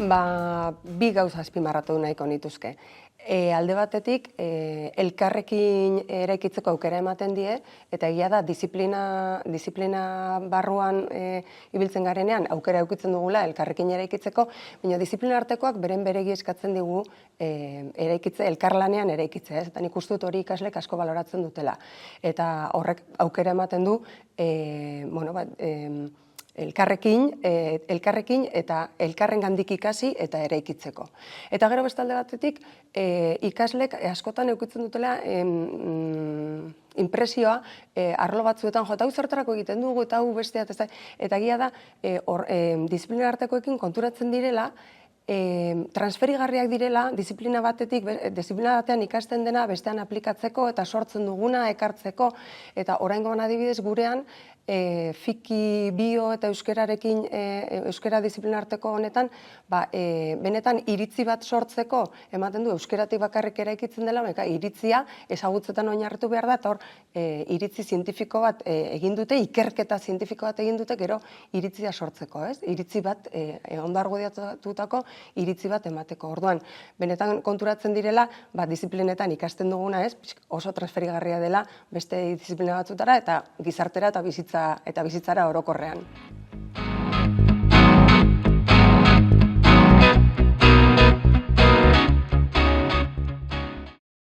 Bi gauza azpimarratu nahiko nituzke. Alde batetik, elkarrekin eraikitzeko aukera ematen die, eta egia da, disiplina barruan ibiltzen garenean, aukera eukitzen dugula elkarrekin eraikitzeko, baina disiplina artekoak beren beregi eskatzen digu elkarlanean eraikitzea, eta nik uste dut hori ikaslek asko baloratzen dutela. Eta horrek aukera ematen du, elkarrekin eta elkarrengandik ikasi eta eraikitzeko. Eta gero beste alde batetik, ikaslek askotan eukitzen dutela inpresioa arlo batzuetan, hau zertarako egiten dugu eta hau besteat, eta egia da, disiplina artekoekin konturatzen direla, transferigarriak direla, disiplina batean ikasten dena bestean aplikatzeko eta sortzen duguna ekartzeko, eta oraingoan adibidez gurean, fiki, bio eta euskerarekin, euskera disiplina arteko honetan, benetan iritzi bat sortzeko ematen du euskeratik bakarrik eraikitzen dela, iritzia ezagutzetan oinarritu behar da, eta hor iritzi zientifiko bat egin dute, ikerketa zientifiko bat egin dute, gero iritzia sortzeko, ez? Iritzi bat, ondo argudiatutako iritzi bat emateko. Orduan, benetan konturatzen direla, disiplinetan ikasten duguna, ez? Oso transferigarria dela beste disiplina batzutara eta gizartera eta bizitzara orokorrean.